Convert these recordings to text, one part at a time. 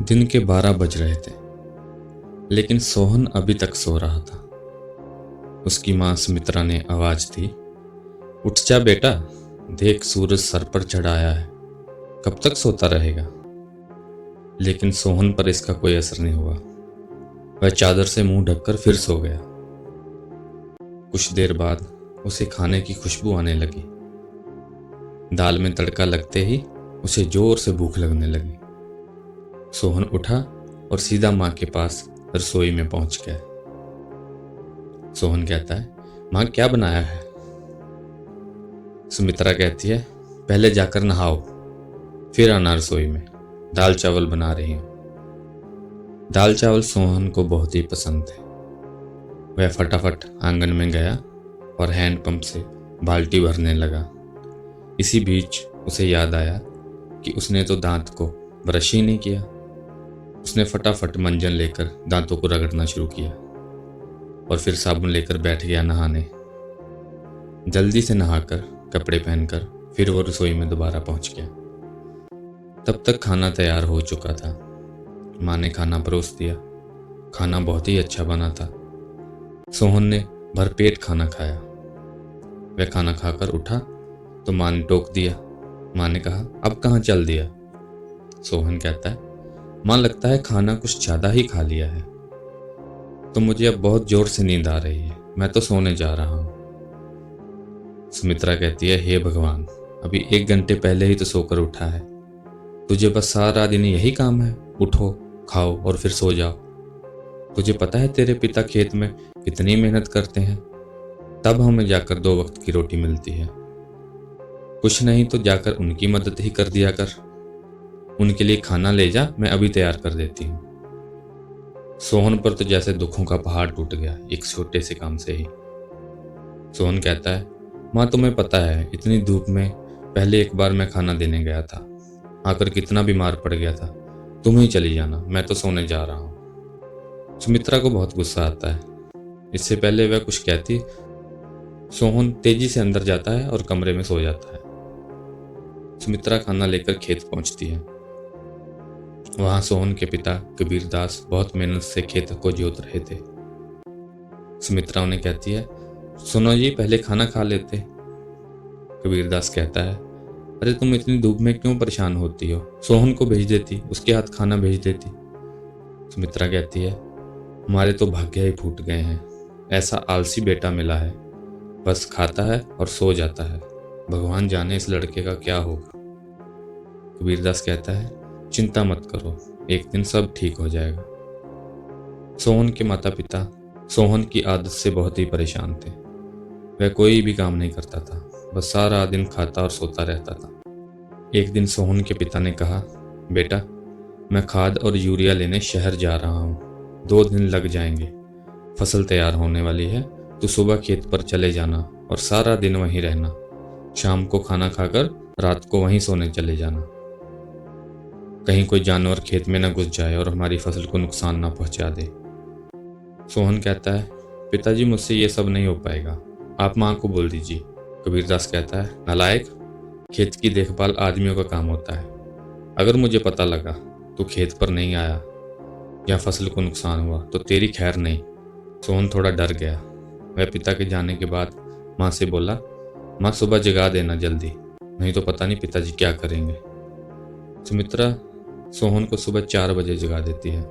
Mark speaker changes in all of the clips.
Speaker 1: दिन के 12 बज रहे थे, लेकिन सोहन अभी तक सो रहा था। उसकी माँ सुमित्रा ने आवाज दी, उठ जा बेटा, देख सूरज सर पर चढ़ाया है, कब तक सोता रहेगा। लेकिन सोहन पर इसका कोई असर नहीं हुआ। वह चादर से मुंह ढककर फिर सो गया। कुछ देर बाद उसे खाने की खुशबू आने लगी। दाल में तड़का लगते ही उसे जोर से भूख लगने लगी। सोहन उठा और सीधा माँ के पास रसोई में पहुंच गया। सोहन कहता है, माँ क्या बनाया है? सुमित्रा कहती है, पहले जाकर नहाओ, फिर आना रसोई में, दाल चावल बना रही हूँ। दाल चावल सोहन को बहुत ही पसंद थे। वह फटाफट आंगन में गया और हैंडपंप से बाल्टी भरने लगा। इसी बीच उसे याद आया कि उसने तो दांत को ब्रश ही नहीं किया। उसने फटाफट मंजन लेकर दांतों को रगड़ना शुरू किया और फिर साबुन लेकर बैठ गया नहाने। जल्दी से नहाकर कपड़े पहनकर फिर वो रसोई में दोबारा पहुंच गया। तब तक खाना तैयार हो चुका था। माँ ने खाना परोस दिया। खाना बहुत ही अच्छा बना था। सोहन ने भरपेट खाना खाया। वह खाना खाकर उठा तो माँ ने टोक दिया। माँ ने कहा, अब कहाँ चल दिया? सोहन कहता है, माँ लगता है खाना कुछ ज्यादा ही खा लिया है, तो मुझे अब बहुत जोर से नींद आ रही है, मैं तो सोने जा रहा हूँ। सुमित्रा कहती है, हे भगवान, अभी 1 घंटे पहले ही तो सोकर उठा है, तुझे बस सारा दिन यही काम है, उठो, खाओ और फिर सो जाओ। तुझे पता है तेरे पिता खेत में कितनी मेहनत करते हैं, तब हमें जाकर 2 वक्त की रोटी मिलती है। कुछ नहीं तो जाकर उनकी मदद ही कर दिया कर। उनके लिए खाना ले जा, मैं अभी तैयार कर देती हूँ। सोहन पर तो जैसे दुखों का पहाड़ टूट गया एक छोटे से काम से ही। सोहन कहता है, माँ तुम्हें पता है इतनी धूप में पहले एक बार मैं खाना देने गया था, आकर कितना बीमार पड़ गया था। तुम ही चली जाना, मैं तो सोने जा रहा हूँ। सुमित्रा को बहुत गुस्सा आता है। इससे पहले वह कुछ कहती, सोहन तेजी से अंदर जाता है और कमरे में सो जाता है। सुमित्रा खाना लेकर खेत पहुंचती है। वहां सोहन के पिता कबीर दास बहुत मेहनत से खेत को जोत रहे थे। सुमित्रा उन्हें कहती है, सुनो जी, पहले खाना खा लेते। कबीर दास कहता है, अरे तुम इतनी धूप में क्यों परेशान होती हो, सोहन को भेज देती, उसके हाथ खाना भेज देती। सुमित्रा कहती है, हमारे तो भाग्य ही फूट गए हैं, ऐसा आलसी बेटा मिला है, बस खाता है और सो जाता है। भगवान जाने इस लड़के का क्या होगा। कबीरदास कहता है, चिंता मत करो, एक दिन सब ठीक हो जाएगा। सोहन के माता पिता सोहन की आदत से बहुत ही परेशान थे। वह कोई भी काम नहीं करता था, बस सारा दिन खाता और सोता रहता था। एक दिन सोहन के पिता ने कहा, बेटा, मैं खाद और यूरिया लेने शहर जा रहा हूँ, 2 दिन लग जाएंगे, फसल तैयार होने वाली है, तो सुबह खेत पर चले जाना और सारा दिन वहीं रहना, शाम को खाना खाकर रात को वहीं सोने चले जाना। कहीं कोई जानवर खेत में न घुस जाए और हमारी फसल को नुकसान न पहुंचा दे। सोहन कहता है, पिताजी मुझसे ये सब नहीं हो पाएगा, आप माँ को बोल दीजिए। कबीरदास कहता है, नालायक, खेत की देखभाल आदमियों का काम होता है। अगर मुझे पता लगा तो खेत पर नहीं आया या फसल को नुकसान हुआ तो तेरी खैर नहीं। सोहन थोड़ा डर गया। वह पिता के जाने के बाद माँ से बोला, माँ सुबह जगा देना जल्दी, नहीं तो पता नहीं पिताजी क्या करेंगे। सुमित्रा सोहन को सुबह 4 बजे जगा देती है।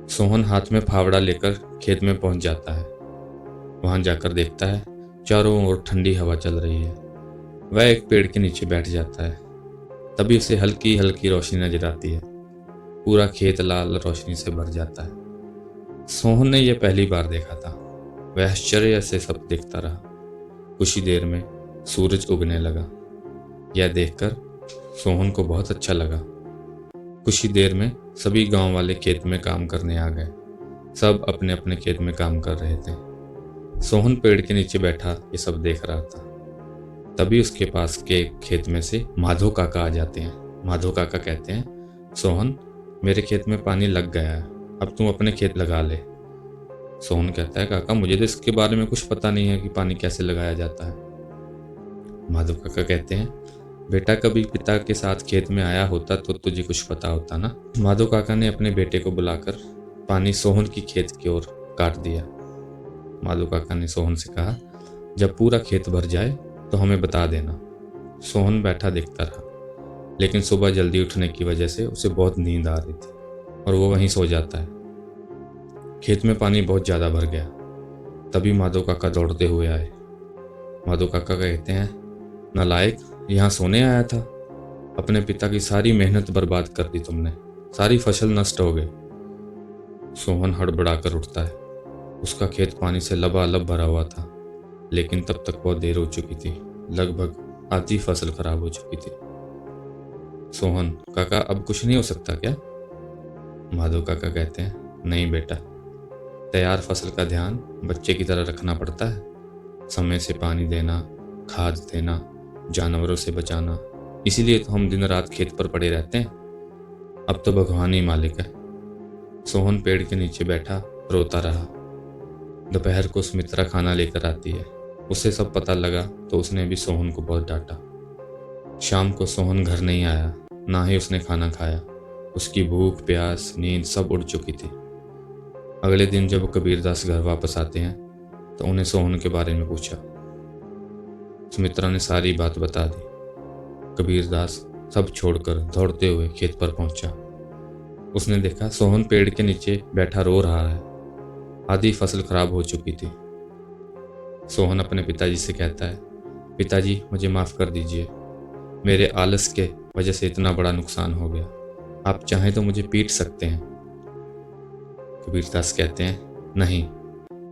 Speaker 1: सोहन हाथ में फावड़ा लेकर खेत में पहुंच जाता है। वहां जाकर देखता है चारों ओर ठंडी हवा चल रही है। वह एक पेड़ के नीचे बैठ जाता है। तभी उसे हल्की हल्की रोशनी नजर आती है। पूरा खेत लाल रोशनी से भर जाता है। सोहन ने यह पहली बार देखा था। वह आश्चर्य से सब देखता रहा। कुछ ही देर में सूरज उगने लगा। यह देखकर सोहन को बहुत अच्छा लगा। कुछ ही देर में सभी गांव वाले खेत में काम करने आ गए। सब अपने अपने खेत में काम कर रहे थे। सोहन पेड़ के नीचे बैठा ये सब देख रहा था। तभी उसके पास के खेत में से माधो काका आ जाते हैं। माधो काका कहते हैं, सोहन, मेरे खेत में पानी लग गया है, अब तुम अपने खेत लगा ले। सोहन कहता है, काका, मुझे तो इसके बारे में कुछ पता नहीं है कि पानी कैसे लगाया जाता है। माधो काका कहते हैं, बेटा कभी पिता के साथ खेत में आया होता तो तुझे कुछ पता होता ना। माधव काका ने अपने बेटे को बुलाकर पानी सोहन की खेत की ओर काट दिया। माधव काका ने सोहन से कहा, जब पूरा खेत भर जाए तो हमें बता देना। सोहन बैठा देखता रहा, लेकिन सुबह जल्दी उठने की वजह से उसे बहुत नींद आ रही थी और वो वहीं सो जाता है। खेत में पानी बहुत ज़्यादा भर गया। तभी माधव काका दौड़ते हुए आए। माधव काका कहते हैं, नालायक, यहाँ सोने आया था? अपने पिता की सारी मेहनत बर्बाद कर दी तुमने, सारी फसल नष्ट हो गई। सोहन हड़बड़ाकर उठता है। उसका खेत पानी से लबालब भरा हुआ था, लेकिन तब तक बहुत देर हो चुकी थी। लगभग आधी फसल खराब हो चुकी थी। सोहन, काका अब कुछ नहीं हो सकता क्या? माधव काका कहते हैं, नहीं बेटा, तैयार फसल का ध्यान बच्चे की तरह रखना पड़ता है। समय से पानी देना, खाद देना, जानवरों से बचाना, इसीलिए तो हम दिन रात खेत पर पड़े रहते हैं। अब तो भगवान ही मालिक है। सोहन पेड़ के नीचे बैठा रोता रहा। दोपहर को सुमित्रा खाना लेकर आती है। उसे सब पता लगा तो उसने भी सोहन को बहुत डांटा। शाम को सोहन घर नहीं आया, ना ही उसने खाना खाया। उसकी भूख, प्यास, नींद सब उड़ चुकी थी। अगले दिन जब कबीरदास घर वापस आते हैं तो उन्हें सोहन के बारे में पूछा। सुमित्रा ने सारी बात बता दी। कबीरदास सब छोड़कर दौड़ते हुए खेत पर पहुंचा। उसने देखा सोहन पेड़ के नीचे बैठा रो रहा है। आधी फसल खराब हो चुकी थी। सोहन अपने पिताजी से कहता है, पिताजी मुझे माफ़ कर दीजिए, मेरे आलस के वजह से इतना बड़ा नुकसान हो गया। आप चाहें तो मुझे पीट सकते हैं। कबीरदास कहते हैं, नहीं,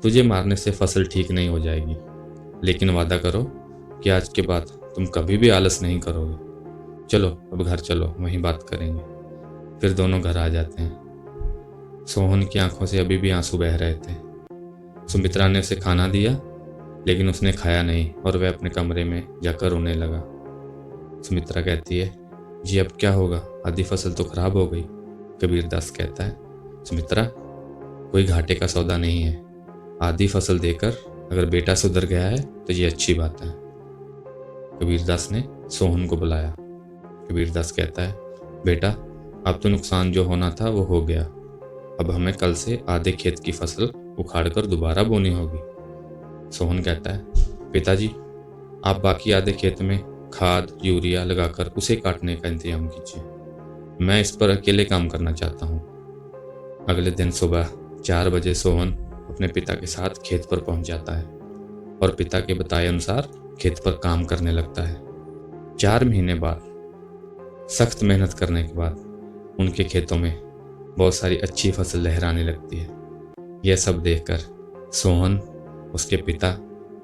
Speaker 1: तुझे मारने से फसल ठीक नहीं हो जाएगी, लेकिन वादा करो कि आज के बाद तुम कभी भी आलस नहीं करोगे। चलो अब घर चलो, वहीं बात करेंगे। फिर दोनों घर आ जाते हैं। सोहन की आंखों से अभी भी आंसू बह रहे थे। सुमित्रा ने उसे खाना दिया, लेकिन उसने खाया नहीं और वह अपने कमरे में जाकर रोने लगा। सुमित्रा कहती है, जी अब क्या होगा, आधी फसल तो खराब हो गई। कबीरदास कहता है, सुमित्रा, कोई घाटे का सौदा नहीं है। आधी फसल देकर अगर बेटा सुधर गया है तो ये अच्छी बात है। कबीरदास ने सोहन को बुलाया। कबीरदास कहता है, बेटा, अब तो नुकसान जो होना था वो हो गया। अब हमें कल से आधे खेत की फसल उखाड़कर दोबारा बोनी होगी। सोहन कहता है, पिताजी, आप बाकी आधे खेत में खाद, यूरिया लगाकर उसे काटने का इंतजाम कीजिए। मैं इस पर अकेले काम करना चाहता हूँ। अगले दिन सुबह 4 बजे सोहन अपने पिता के साथ खेत पर पहुंच जाता है और पिता के बताए अनुसार खेत पर काम करने लगता है। 4 महीने बाद, सख्त मेहनत करने के बाद, उनके खेतों में बहुत सारी अच्छी फसल लहराने लगती है। यह सब देखकर सोहन, उसके पिता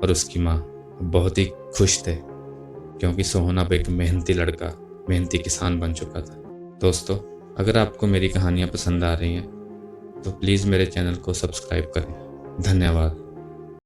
Speaker 1: और उसकी माँ बहुत ही खुश थे, क्योंकि सोहन अब एक मेहनती लड़का, मेहनती किसान बन चुका था। दोस्तों, अगर आपको मेरी कहानियाँ पसंद आ रही हैं तो प्लीज़ मेरे चैनल को सब्सक्राइब करें। धन्यवाद।